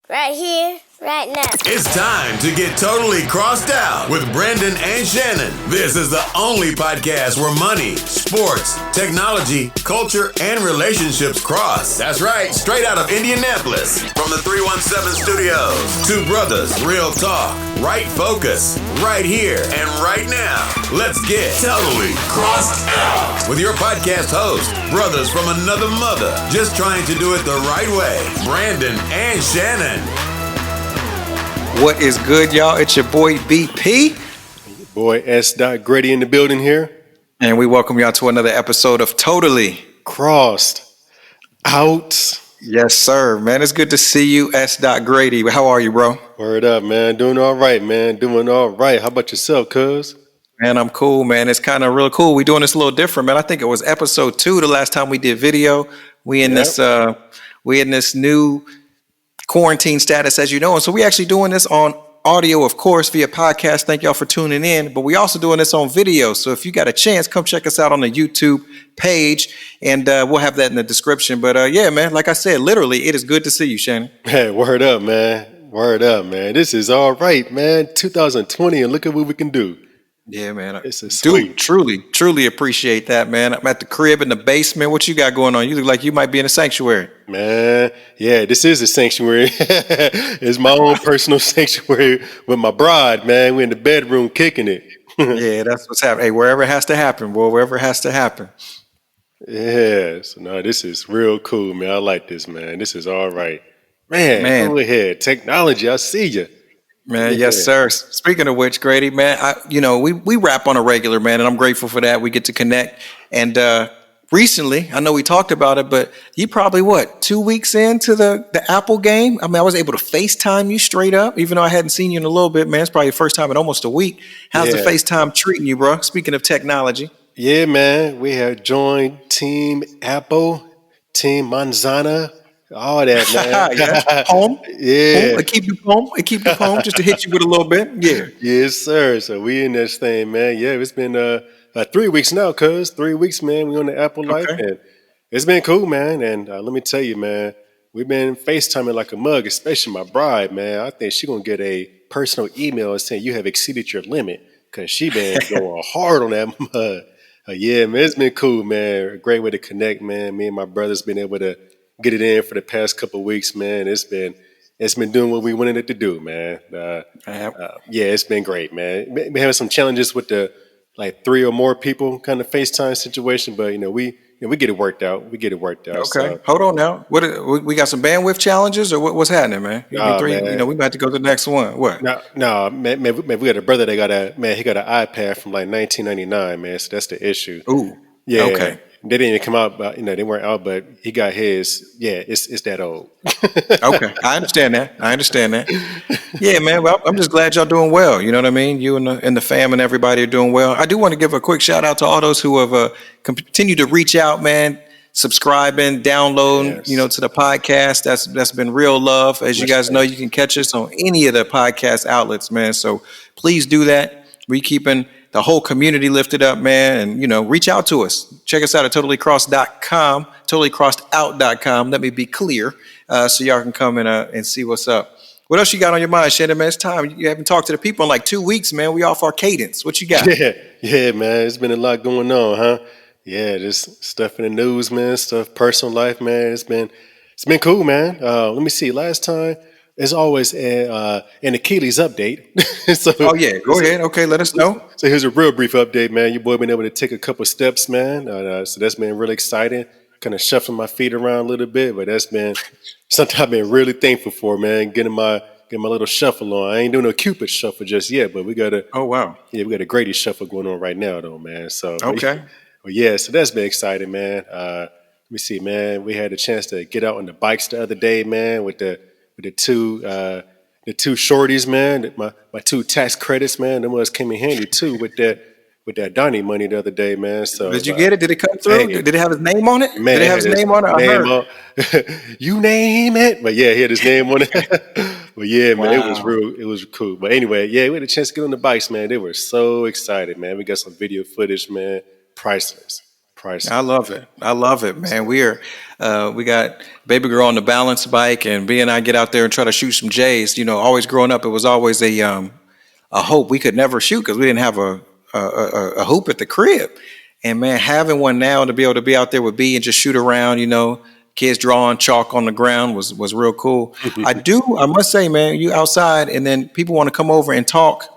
Right here, right now. It's time to get totally crossed out with Brandon and Shannon. This is the only podcast where money, sports, technology, culture, and relationships cross. That's right, straight out of Indianapolis. From the 317 studios. Two brothers, real talk, right focus, right here and right now. Let's get totally crossed out with your podcast host, brothers from another mother, just trying to do it the right way, Brandon and Shannon. What is good, y'all? It's your boy BP. Your boy S. Grady in the building here. And we welcome y'all to another episode of Totally Crossed Out. Yes, sir. Man, it's good to see you, S. Grady. How are you, bro? Word up, man. Doing all right, man. Doing all right. How about yourself, cuz? Man, I'm cool, man. It's kind of real cool. We're doing this a little different, man. I think it was episode 2 the last time we did video. We in this new quarantine status, as you know. And so we actually doing this on audio, of course, via podcast. Thank y'all for tuning in. But we also doing this on video. So if you got a chance, come check us out on the YouTube page. And we'll have that in the description. But yeah, man, like I said, literally, it is good to see you, Shannon. Hey, word up, man. Word up, man. This is all right, man. 2020, and look at what we can do. Yeah, man. This is sweet. Dude, truly appreciate that, man. I'm at the crib in the basement. What you got going on? You look like you might be in a sanctuary. Man, yeah, this is a sanctuary. It's my own personal sanctuary with my bride, man. We're in the bedroom kicking it. Yeah, that's what's happening. Hey, wherever it has to happen, boy, wherever it has to happen. Yeah, so no, this is real cool, man. I like this, man. This is all right. Man. Go ahead. Technology, I see you. Man, yeah. Yes, sir. Speaking of which, Grady, man, we rap on a regular, man, and I'm grateful for that. We get to connect. And recently, I know we talked about it, but you probably, 2 weeks into the Apple game? I mean, I was able to FaceTime you straight up, even though I hadn't seen you in a little bit, man. It's probably the first time in almost a week. How's the FaceTime treating you, bro? Speaking of technology. Yeah, man. We have joined Team Apple, Team Manzana, all that, man. Yeah. Home? Yeah. Home? I keep you home just to hit you with a little bit. Yeah. Yes, sir. So we in this thing, man. Yeah, it's been 3 weeks now, cuz. 3 weeks, man. We on the Apple life, and it's been cool, man. And let me tell you, man, we've been FaceTiming like a mug, especially my bride, man. I think she gonna get a personal email saying you have exceeded your limit, because she been going hard on that mug. Yeah, man, it's been cool, man. A great way to connect, man. Me and my brother's been able to get it in for the past couple of weeks, man. It's been doing what we wanted it to do, man. Yeah, it's been great, man. Been having some challenges with the 3 or more people kind of FaceTime situation, but we get it worked out. Okay, So. hold on now. We got some bandwidth challenges, or what's happening, man? Man. We about to go to the next one. What? No, man. We got a brother that he got an iPad from 1999, man. So that's the issue. Ooh. Yeah. Okay. They didn't even come out, but they weren't out. But he got his. Yeah, it's that old. Okay, I understand that. Yeah, man. Well, I'm just glad y'all doing well. You know what I mean? You and the fam and everybody are doing well. I do want to give a quick shout out to all those who have continued to reach out, man. Subscribing, downloading, to the podcast. That's been real love. As you guys know, you can catch us on any of the podcast outlets, man. So please do that. We keeping the whole community lifted up, man, and reach out to us. Check us out at totallycrossed.com, totallycrossedout.com. Let me be clear, so y'all can come and see what's up. What else you got on your mind, Shannon? Man, it's time. You haven't talked to the people in 2 weeks, man. We off our cadence. What you got? Yeah, man. It's been a lot going on, huh? Yeah, just stuff in the news, man. Stuff, personal life, man. It's been cool, man. Let me see. Last time. As always, an Achilles update. Go ahead. Okay, let us know. So here's a real brief update, man. Your boy been able to take a couple steps, man. So that's been really exciting. Kind of shuffling my feet around a little bit, but that's been something I've been really thankful for, man. Getting my little shuffle on. I ain't doing no Cupid shuffle just yet, but we got a. Oh wow. Yeah, we got a Grady shuffle going on right now, though, man. So okay. Well, yeah. So that's been exciting, man. Let me see, man. We had a chance to get out on the bikes the other day, man, with the two shorties, man. My 2 tax credits, man. Them ones came in handy too with that Donnie money the other day, man. So did you get it? Did it come through? Did it have his name on it? Man, did it have his name on it? I heard. You name it, but yeah, he had his name on it. But yeah, man, Wow. it was cool. But anyway, yeah, we had a chance to get on the bikes, man. They were so excited, man. We got some video footage, man. Priceless. I priceless. love it. I love it, man. So, We got baby girl on the balance bike, and B and I get out there and try to shoot some J's. Always growing up, it was always a hope. We could never shoot because we didn't have a hoop at the crib. And man, having one now to be able to be out there with B and just shoot around, kids drawing chalk on the ground was real cool. I must say, man, you outside and then people want to come over and talk.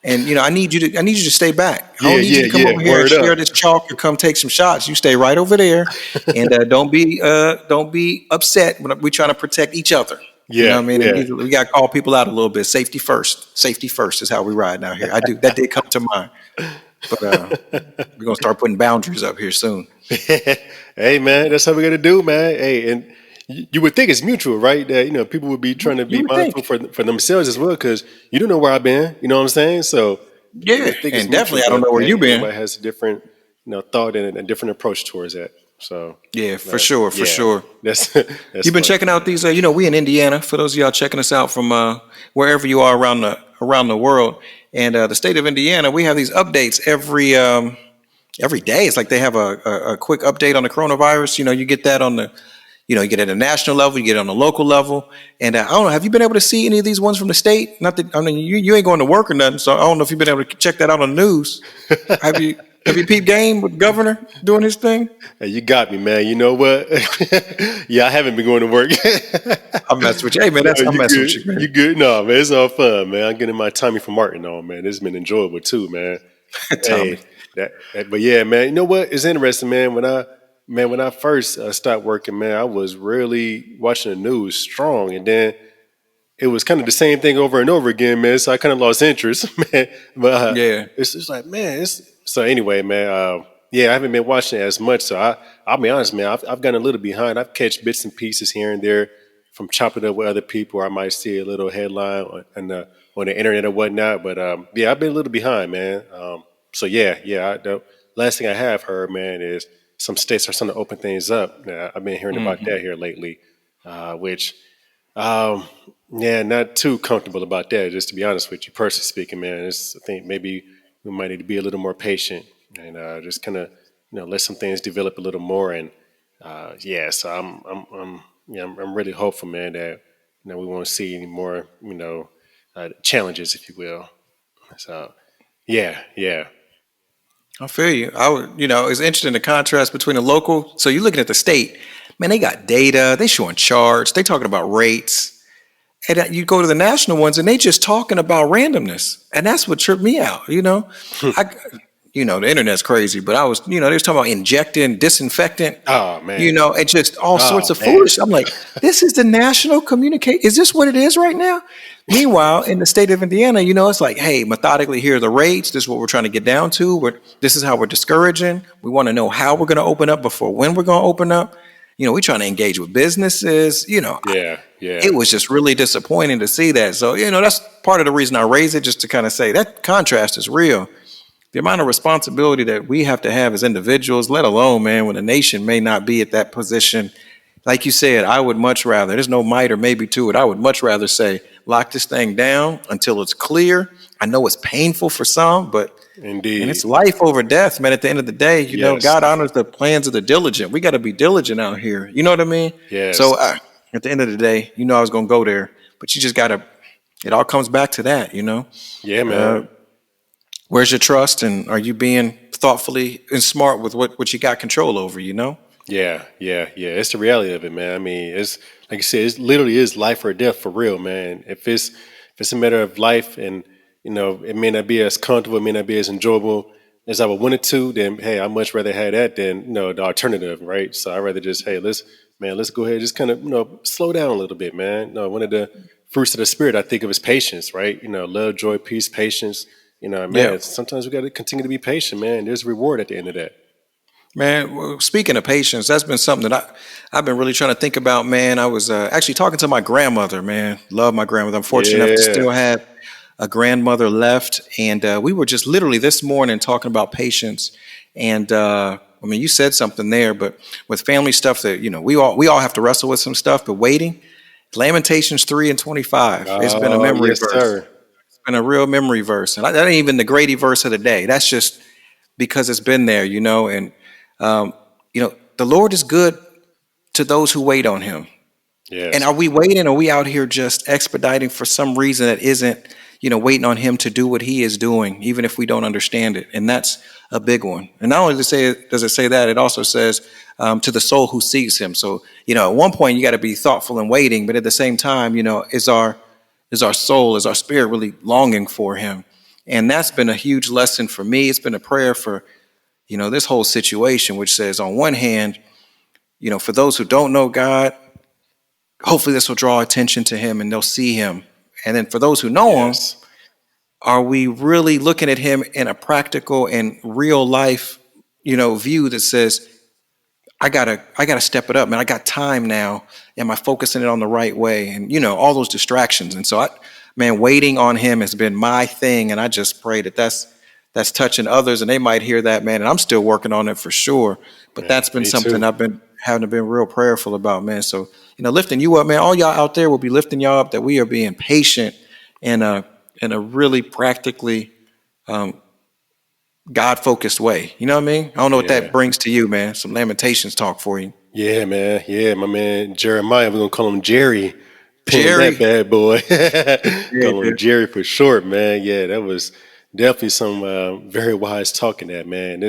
And I need you to stay back. I yeah, don't need you yeah, to come yeah. over here and Word share up. this chalk or come take some shots. You stay right over there, and don't be upset when we trying to protect each other. You know Yeah, what I mean? And yeah. we got to call people out a little bit. Safety first. Safety first is how we ride out here. That did come to mind, but we're gonna start putting boundaries up here soon. Hey, man, that's how we got to do, man. Hey, and you would think it's mutual, right? That people would be trying to You be would mindful think, for themselves as well, because you don't know where I've been. You know what I'm saying? So you yeah, would think it's and mutual, definitely I don't but know where you hey, been. everybody has a different thought and a different approach towards that. So Yeah, for sure, for yeah, sure. that's that's You've been funny. checking out these. We in Indiana. For those of y'all checking us out from wherever you are around the world, and the state of Indiana, we have these updates every day. It's like they have a quick update on the coronavirus. You get that on the, you get it at a national level, you get it on the local level, and I don't know. Have you been able to see any of these ones from the state? Not that I mean you ain't going to work or nothing, so I don't know if you've been able to check that out on the news. Have you? Have you peeped game with the governor doing his thing? Hey, you got me, man. You know what? Yeah, I haven't been going to work. I'm messing with you. Hey man, No, I'm you messing with good. you, man. You good? No, man, it's all fun, man. I'm getting my Tommy from Martin on, man. This has been enjoyable too, man. Tommy. Hey, but yeah, man. You know what? It's interesting, man. When I first started working, man, I was really watching the news strong, and then it was kind of the same thing over and over again, man. So I kind of lost interest, man. But Yeah. it's just like, man. So anyway, man. Yeah, I haven't been watching it as much. So I'll be honest, man. I've gotten a little behind. I've catch bits and pieces here and there from chopping up with other people. Or I might see a little headline on the internet or whatnot. But yeah, I've been a little behind, man. So yeah. The last thing I have heard, man, is some states are starting to open things up. I've been hearing about that here lately, which um, yeah, not too comfortable about that. Just to be honest with you, personally speaking, man, I think maybe we might need to be a little more patient and just kind of let some things develop a little more. And yeah, so I'm really hopeful, man, that we won't see any more challenges, if you will. So yeah, I feel you. It's interesting the contrast between the local. So you're looking at the state, man, they got data, they showing charts, they talking about rates. And you go to the national ones and they just talking about randomness. And that's what tripped me out. I, the internet's crazy, but they was talking about injecting disinfectant, oh man, and just all sorts oh of man, foolish. I'm like, this is the national communicate. Is this what it is right now? Meanwhile, in the state of Indiana, it's like, hey, methodically, here are the rates. This is what we're trying to get down to. This is how we're discouraging. We want to know how we're going to open up before when we're going to open up. We're trying to engage with businesses. yeah. It was just really disappointing to see that. So, that's part of the reason I raise it, just to kind of say that contrast is real. The amount of responsibility that we have to have as individuals, let alone, man, when a nation may not be at that position. Like you said, I would much rather, there's no might or maybe to it. I would much rather say, lock this thing down until it's clear. I know it's painful for some, but and Indeed, it's life over death, man. At the end of the day, yes, God honors the plans of the diligent. We got to be diligent out here. You know what I mean? yes, So at the end of the day, I was going to go there, but you just got to, it all comes back to that, yeah, Uh, man. where's your trust, and are you being thoughtfully and smart with what you got control over? Yeah. It's the reality of it, man. I mean, it's like you said, it literally is life or death for real, man. If it's a matter of life, and it may not be as comfortable, it may not be as enjoyable as I would want it to, then hey, I much rather have that than the alternative, right? So I'd rather just let's go ahead, just kind of slow down a little bit, man. No, one of the fruits of the spirit I think of is patience, right? Love, joy, peace, patience. Yeah. Man, sometimes we got to continue to be patient, man. There's a reward at the end of that. Man, well, speaking of patience, that's been something that I've been really trying to think about, man. I was actually talking to my grandmother, man. Love my grandmother. I'm fortunate enough to Yeah. still have a grandmother left. And we were just literally this morning talking about patience. And you said something there, but with family stuff that, we all have to wrestle with some stuff, but waiting. Lamentations 3:25. It's been a Oh, memory yes, verse. sir. It's been a real memory verse. And that ain't even the Grady verse of the day. That's just because it's been there, and The Lord is good to those who wait on him. Yes. And are we waiting? Are we out here just expediting for some reason that isn't, waiting on him to do what he is doing, even if we don't understand it? And that's a big one. And not only does it say that, it also says to the soul who seeks him. So, at one point you got to be thoughtful and waiting, but at the same time, is our soul, is our spirit really longing for him? And that's been a huge lesson for me. It's been a prayer for, this whole situation, which says on one hand, for those who don't know God, hopefully this will draw attention to him and they'll see him. And then for those who know him, are we really looking at him in a practical and real life, view that says, I gotta step it up, man. I got time now. Am I focusing it on the right way? And, all those distractions. And so waiting on him has been my thing. And I just pray that that's touching others and they might hear that, man. And I'm still working on it for sure. But that's been something too. I've been having to be real prayerful about, man. So, lifting you up, man. All y'all out there will be lifting y'all up, that we are being patient and a really practically God-focused way. You know what I mean? I don't know what that brings to you, man. Some Lamentations talk for you. Yeah, man. Yeah, my man Jeremiah. We're gonna call him Jerry. That bad boy. Call him Jerry for short, man. Yeah, that was definitely some very wise talking. That man.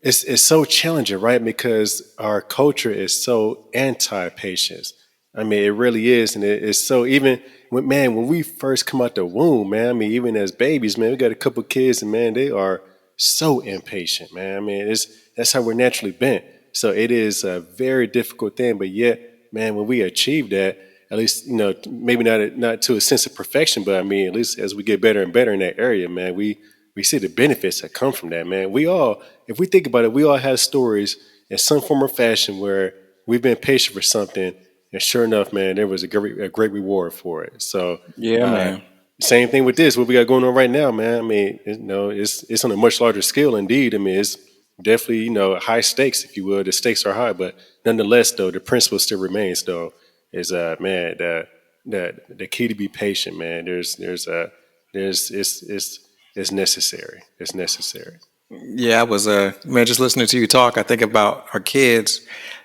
It's so challenging, right? Because our culture is so anti-patience. I mean, it really is, and it's so even when we first come out the womb, man. I mean, even as babies, man, we got a couple kids, and man, they are so impatient, man. I mean, that's how we're naturally bent. So it is a very difficult thing, but yet, man, when we achieve that, at least maybe not to a sense of perfection, but I mean, at least as we get better and better in that area, man, we see the benefits that come from that, man. We all, if we think about it, we all have stories in some form or fashion where we've been patient for something, and sure enough, man, there was a great reward for it. So man. Same thing with this, what we got going on right now, man. I mean, it's on a much larger scale, indeed. I mean, it's definitely high stakes, if you will. The stakes are high, but nonetheless, though, the principle still remains, though, is man, the key to be patient, man. It's necessary. It's necessary. Yeah, I was just listening to you talk, I think about our kids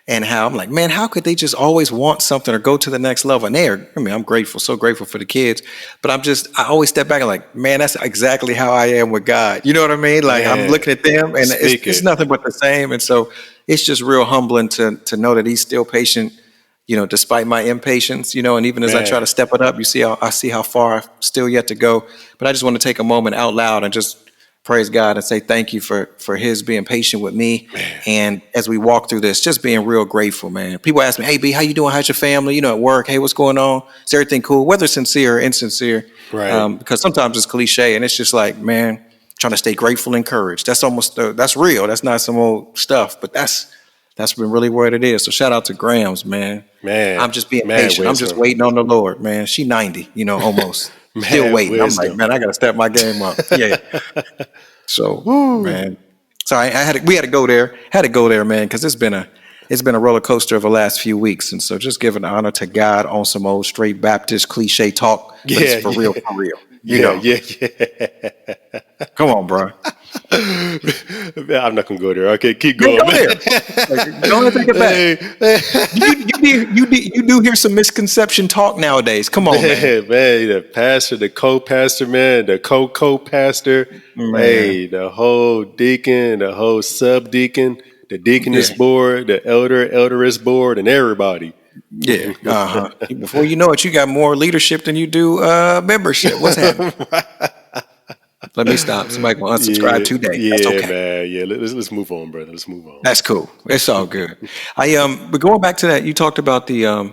and how I'm like, man, how could they just always want something or go to the next level? And I'm grateful, so grateful for the kids. But I always step back and like, man, that's exactly how I am with God. You know what I mean? Like, man, I'm looking at them and it's nothing but the same. And so it's just real humbling to know that he's still patient, despite my impatience, and even as I try to step it up, I see how far I've still yet to go. But I just want to take a moment out loud and just praise God and say thank you for his being patient with me. Man. And as we walk through this, just being real grateful, man. People ask me, hey, B, how you doing? How's your family? At work. Hey, what's going on? Is everything cool? Whether sincere or insincere. Right. Because sometimes it's cliche and it's just like, man, trying to stay grateful and encouraged. That's that's real. That's not some old stuff, but that's been really what it is. So shout out to Grams, man. Man. I'm just being patient. I'm just waiting on the Lord, man. She 90, almost. Still waiting. Wisdom. I'm like, man, I got to step my game up. Yeah. So, man. So we had to go there. Had to go there, man, because it's been a roller coaster of the last few weeks. And so just giving honor to God on some old straight Baptist cliche talk. But it's for real, for real. Yeah. Come on, bro. I'm not gonna go there. Okay, keep going. Go there. Don't take it back. You do hear some misconception talk nowadays. Come on, man. Man, the pastor, the co-pastor, man, the co-pastor, hey, the whole deacon, the whole sub-deacon, the deaconess board, the elderess board, and everybody. Yeah. Before you know it, you got more leadership than you do membership. What's happening? Let me stop. Somebody will unsubscribe today. Yeah, that's okay. Man. Yeah, let's move on, brother. Let's move on. That's cool. It's all good. But going back to that, you talked about the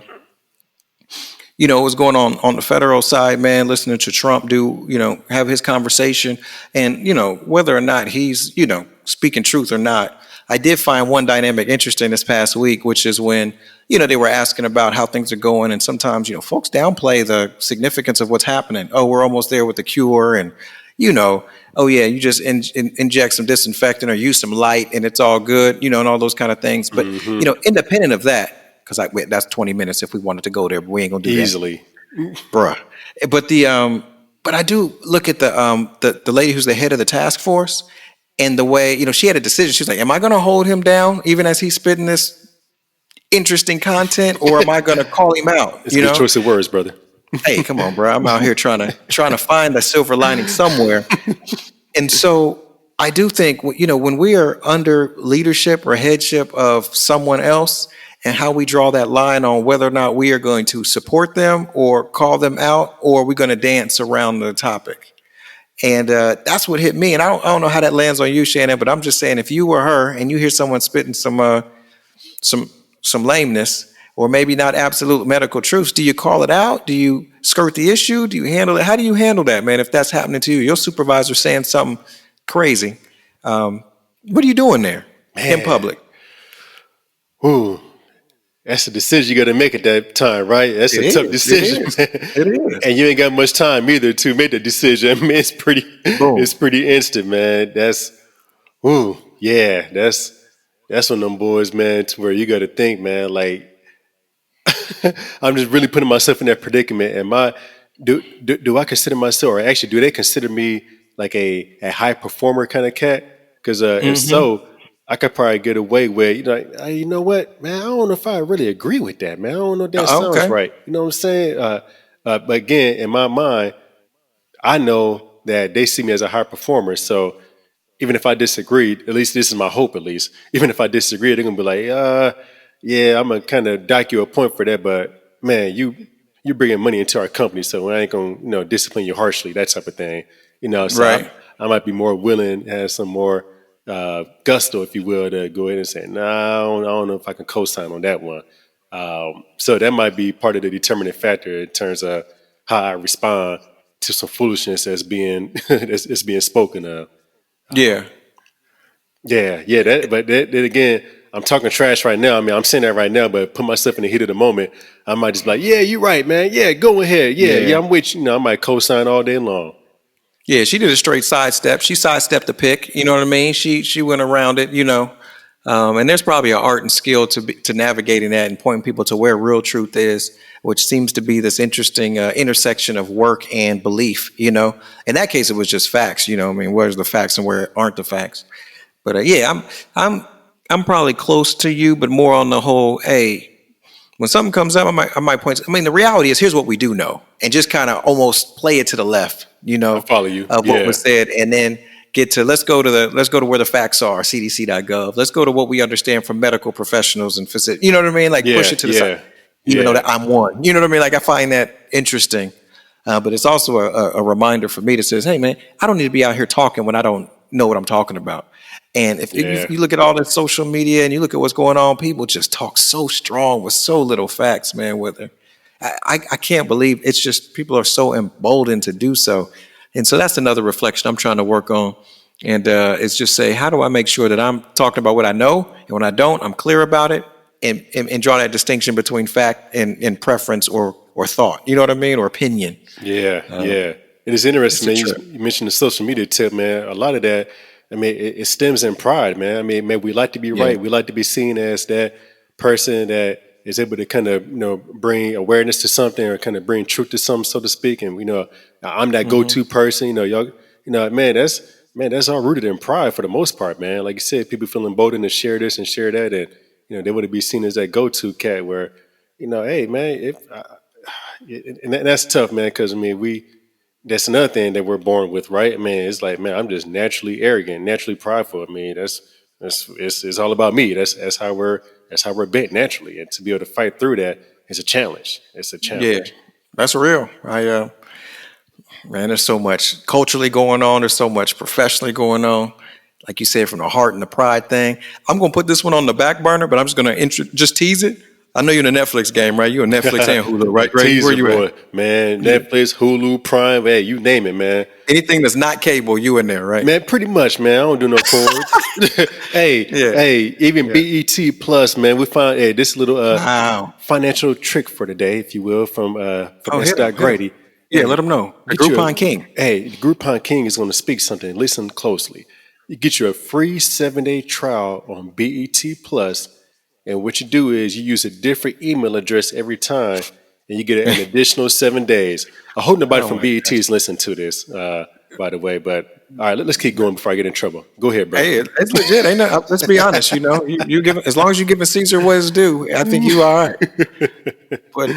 what's going on the federal side, man, listening to Trump have his conversation and, whether or not he's, speaking truth or not. I did find one dynamic interesting this past week, which is when, they were asking about how things are going. And sometimes, folks downplay the significance of what's happening. Oh, we're almost there with the cure. And, oh, yeah, you just inject some disinfectant or use some light and it's all good, and all those kind of things. But, independent of that, because that's 20 minutes if we wanted to go there, but we ain't going to do easily. That. Bruh. But but I do look at the lady who's the head of the task force. And the way, she had a decision. She was like, am I going to hold him down even as he's spitting this interesting content, or am I going to call him out? It's a good choice of words, brother. Hey, come on, bro. I'm out here trying to find the silver lining somewhere. And so I do think, when we are under leadership or headship of someone else, and how we draw that line on whether or not we are going to support them or call them out, or we're going to dance around the topic. And that's what hit me. And I don't know how that lands on you, Shannon, but I'm just saying, if you were her and you hear someone spitting some lameness, or maybe not absolute medical truths, do you call it out? Do you skirt the issue? Do you handle it? How do you handle that, man, if that's happening to you? Your supervisor saying something crazy. What are you doing there in public? Ooh, that's a decision you got to make at that time, right? That's a tough decision. It is. And you ain't got much time either to make the decision. I mean, it's pretty instant, man. That's one of them boys, man, to where you got to think, man, like, I'm just really putting myself in that predicament. And do I consider myself, or actually, do they consider me like a high performer kind of cat? Because if so, I could probably get away with, you know what, man, I don't know if I really agree with that, man. I don't know if that sounds right. You know what I'm saying? But again, in my mind, I know that they see me as a high performer. So even if I disagreed, at least this is my hope, at least. Even if I disagree, they're going to be like, yeah, I'm going to kind of dock you a point for that. But, man, you're bringing money into our company, so I ain't going to, discipline you harshly, that type of thing. So right. I might be more willing to have some more gusto, if you will, to go ahead and say, no, I don't know if I can co-sign on that one. So that might be part of the determining factor in terms of how I respond to some foolishness that's being that's being spoken of. Yeah. But that again, I'm talking trash right now. I mean, I'm saying that right now, but put myself in the heat of the moment, I might just be like, yeah, you're right, man. Yeah, go ahead. Yeah, I'm with you. I might co-sign all day long. Yeah, she did a straight sidestep. She sidestepped the pick. You know what I mean? She went around it. And there's probably an art and skill to navigating that and pointing people to where real truth is, which seems to be this interesting intersection of work and belief. In that case, it was just facts. Where's the facts and where aren't the facts? But I'm probably close to you, but more on the whole. Hey, when something comes up, I might point. The reality is, here's what we do know, and just kind of almost play it to the left. I follow you. Of what was said, and then get to let's go to where the facts are, CDC.gov. Let's go to what we understand from medical professionals and physicians. You know what I mean? Like push it to the side, even though that I'm one. You know what I mean? Like I find that interesting, but it's also a reminder for me that says, hey man, I don't need to be out here talking when I don't know what I'm talking about. And if you look at all the social media and you look at what's going on, people just talk so strong with so little facts, man. I can't believe it's just people are so emboldened to do so. And so that's another reflection I'm trying to work on. And it's just say, how do I make sure that I'm talking about what I know? And when I don't, I'm clear about it and draw that distinction between fact and preference or thought. You know what I mean? Or opinion. Yeah. It is interesting, man. You mentioned the social media tip, man. A lot of that, it stems in pride, man. Man, we like to be right. We like to be seen as that person that is able to kind of, bring awareness to something or kind of bring truth to something, so to speak. And, I'm that go-to person, that's all rooted in pride for the most part, man. Like you said, people feel emboldened to share this and share that. And, they want to be seen as that go-to cat where, hey, man, and that's tough, man. Cause that's another thing that we're born with, right? It's like, man, I'm just naturally arrogant, naturally prideful. It's all about me. That's how we're bent naturally, and to be able to fight through that is a challenge. It's a challenge. Yeah, that's real. Man, there's so much culturally going on. There's so much professionally going on. Like you said, from the heart and the pride thing. I'm gonna put this one on the back burner, but I'm just gonna just tease it. I know you're in the Netflix game, right? You're in Netflix and Hulu, right? Where you at? Man, Netflix, Hulu, Prime, hey, you name it, man. Anything that's not cable, you in there, right? Man, pretty much, man. I don't do no cord. Even BET Plus, man. We found this little financial trick for today, if you will, from Scott Grady. Yeah, let them know. The Groupon King. Hey, the Groupon King is going to speak something. Listen closely. You get you a free 7-day trial on BET Plus. And what you do is you use a different email address every time, and you get an additional 7 days. I hope nobody from BET is listening to this, by the way. But All right, let's keep going before I get in trouble. Go ahead, bro. Hey, it's legit. Ain't no, let's be honest. You give as long as you giving Caesar what is due. I think you all right. But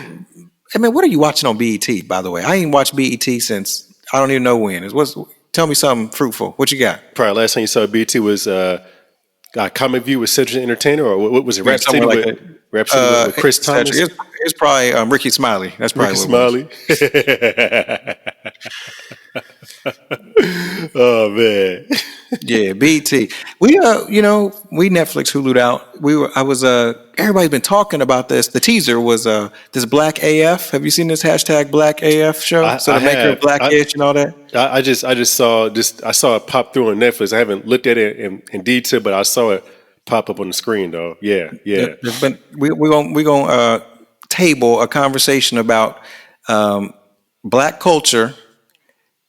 I mean, what are you watching on BET? By the way, I ain't watched BET since I don't even know when. Tell me something fruitful. What you got? Probably last time you saw BT was Comic View with Cedric the Entertainer, or what was it? Yeah, somewhere like that. Rap City with Chris Thomas. It's probably Ricky Smiley. That's probably Ricky Smiley. Oh man. Yeah, BT. We we Netflix Hulu'd out. Everybody's been talking about this. The teaser was this Black AF. Have you seen this hashtag Black AF show? The maker of Blackish and all that. I just saw it pop through on Netflix. I haven't looked at it in detail, but I saw it pop up on the screen though. Yeah. We're gonna table a conversation about Black culture.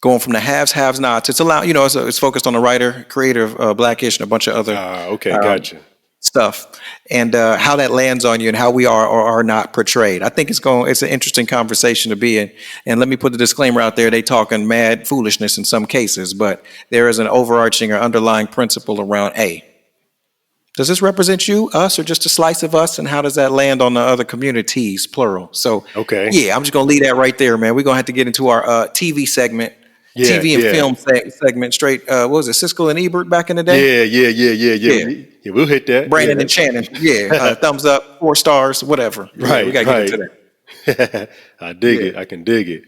Going from the haves, nots. It's allowed, it's focused on the writer, creator of Blackish and a bunch of other gotcha. stuff, and how that lands on you and how we are or are not portrayed. I think it's an interesting conversation to be in. And let me put the disclaimer out there: they talking mad foolishness in some cases, but there is an overarching or underlying principle around does this represent you, us, or just a slice of us? And how does that land on the other communities, plural? So, yeah, I'm just going to leave that right there, man. We're going to have to get into our TV segment. TV and film segment straight. What was it, Siskel and Ebert back in the day? Yeah, we'll hit that. Brandon and Shannon. Thumbs up, 4 stars, whatever. Right, we got to get into that. I dig it. I can dig it.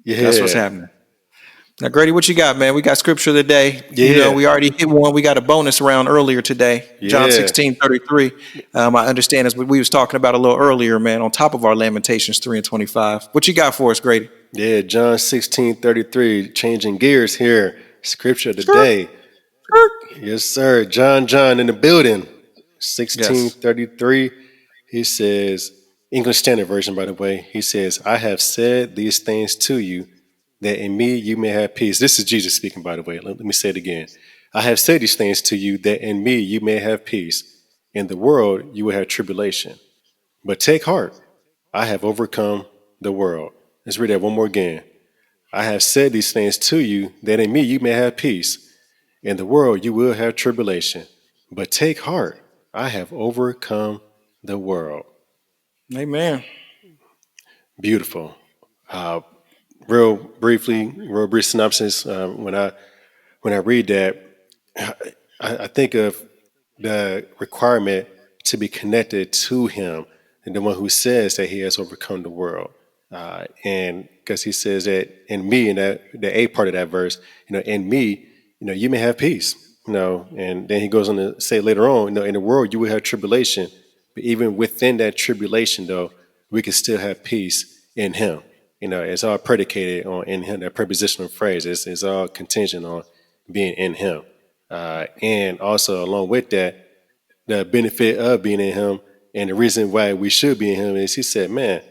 Yeah. That's what's happening. Now, Grady, what you got, man? We got scripture of the day. Yeah. We already hit one. We got a bonus round earlier today. John 16:33. I understand as we was talking about a little earlier, man, on top of our Lamentations 3:25. What you got for us, Grady? Yeah, John 16:33. Changing gears here. Scripture of the day. Yes, sir. John in the building. 16:33. He says, English Standard Version, by the way. He says, I have said these things to you, that in me you may have peace. This is Jesus speaking, by the way. Let me say it again. I have said these things to you, that in me you may have peace. In the world you will have tribulation. But take heart. I have overcome the world. Let's read that one more again. I have said these things to you, that in me you may have peace. In the world you will have tribulation. But take heart. I have overcome the world. Amen. Beautiful. Real brief synopsis. When I read that, I think of the requirement to be connected to Him, and the one who says that He has overcome the world. And because He says that in me, and the A part of that verse, in me, you may have peace. And then He goes on to say later on, in the world you will have tribulation, but even within that tribulation, though, we can still have peace in Him. It's all predicated on in Him. That prepositional phrase is all contingent on being in Him. And also along with that, the benefit of being in Him and the reason why we should be in Him is He said, man,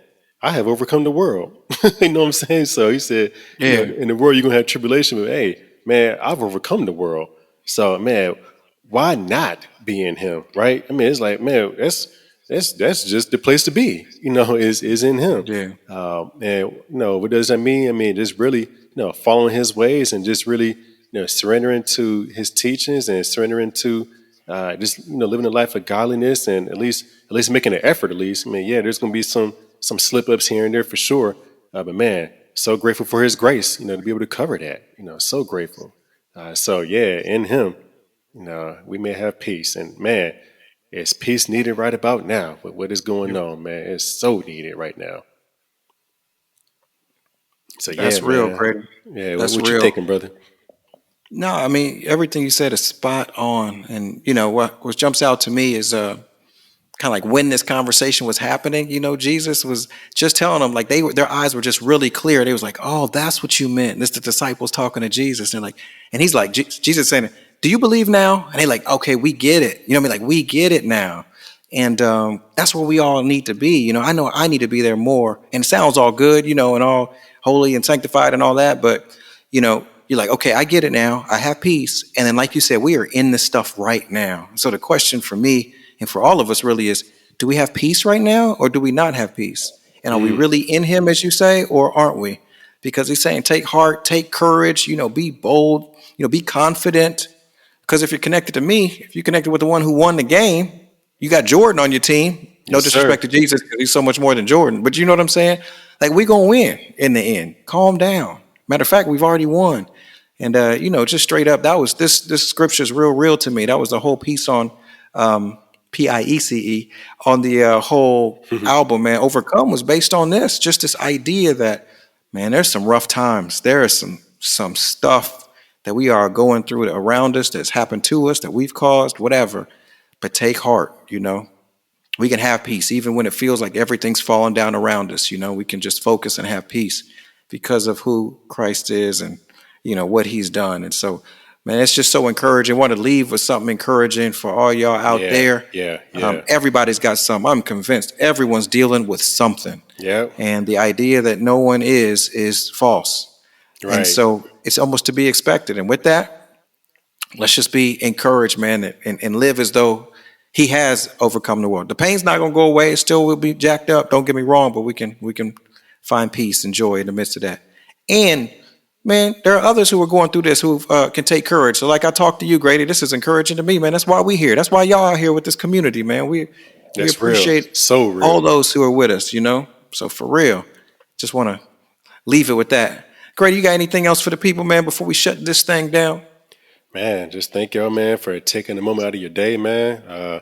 I have overcome the world. You know what I'm saying? So He said, in the world you're going to have tribulation, but hey, man, I've overcome the world. So, man, why not be in Him, right? I mean, it's like, man, that's just the place to be, is in Him. Yeah. And, what does that mean? I mean, just really, following His ways and just really, surrendering to His teachings and surrendering to just, living a life of godliness and at least making an effort, at least. I mean, yeah, there's going to be some slip ups here and there for sure. But man, so grateful for His grace, to be able to cover that, so grateful. So yeah, in Him, we may have peace. And man, it's peace needed right about now with what is going on, man. It's so needed right now. So yeah, that's real, Grady. Yeah, that's what you thinking, brother? No, I mean, everything you said is spot on. And, what jumps out to me is kind of like when this conversation was happening, Jesus was just telling them, like, their eyes were just really clear. They was like, oh, that's what you meant. This is the disciples talking to Jesus. And he's like, Jesus saying, do you believe now? And they like, okay, we get it. Like, we get it now. And that's where we all need to be. I know I need to be there more. And it sounds all good, and all holy and sanctified and all that. But, you're like, okay, I get it now. I have peace. And then, like you said, we are in this stuff right now. So the question for me and for all of us really is, do we have peace right now or do we not have peace? And are we really in Him, as you say, or aren't we? because he's saying, take heart, take courage, be bold, be confident. Because if you're connected to me, if you're connected with the one who won the game, you got Jordan on your team. No Yes, disrespect sir. to Jesus, because he's so much more than Jordan. But you know what I'm saying? Like, we going to win in the end. Calm down. Matter of fact, we've already won. And, just straight up, that was this scripture is real to me. That was the whole piece on PIECE on the whole album, man. Overcome was based on just this idea that, man, there's some rough times. There is some stuff that we are going through around us that's happened to us, that we've caused, whatever. But take heart, We can have peace even when it feels like everything's falling down around us. We can just focus and have peace because of who Christ is and, what he's done. And so, man, it's just so encouraging. I want to leave with something encouraging for all y'all out there. Yeah. Everybody's got something. I'm convinced everyone's dealing with something. Yeah. And the idea that no one is false. Right. And so it's almost to be expected. And with that, let's just be encouraged, man, and live as though he has overcome the world. The pain's not going to go away. It still will be jacked up. Don't get me wrong, but we can find peace and joy in the midst of that. And man, there are others who are going through this who can take courage. So like I talked to you, Grady, this is encouraging to me, man. That's why we're here. That's why y'all are here with this community, man. We appreciate real. So real. all those who are with us, So for real, just want to leave it with that. Grady, you got anything else for the people, man, before we shut this thing down? Man, just thank y'all, man, for taking a moment out of your day, man.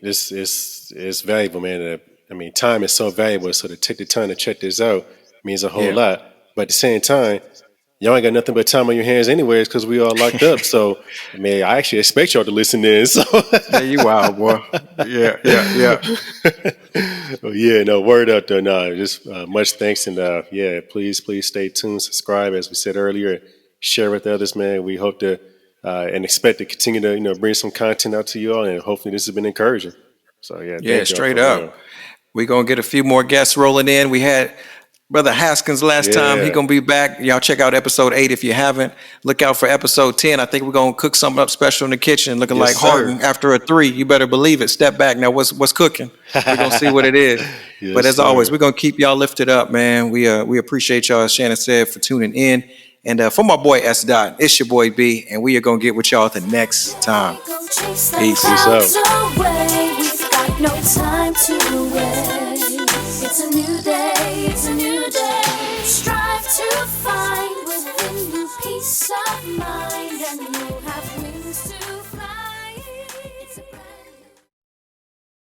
This is valuable, man. Time is so valuable, so to take the time to check this out means a whole lot. But at the same time, y'all ain't got nothing but time on your hands anyways because we all locked up. So, I actually expect y'all to listen in. So. Yeah, you wild, boy. Yeah. Well, yeah, no, word up though. No, just much thanks. And please stay tuned, subscribe, as we said earlier, share with others, man. We hope to and expect to continue to, bring some content out to you all. And hopefully this has been encouraging. So, thank straight y'all up. We're going to get a few more guests rolling in. We had Brother Haskins last time. He's going to be back. Y'all check out episode 8 if you haven't. Look out for episode 10. I think we're going to cook something up special in the kitchen, looking like Harden after a 3. You better believe it. Step back. Now, what's cooking? We're going to see what it is. But as always, we're going to keep y'all lifted up, man. We appreciate y'all, as Shannon said, for tuning in. And for my boy S. Dot, it's your boy B, and we are going to get with y'all the next time. Peace. Peace out. We've got no time to waste. It's a new day.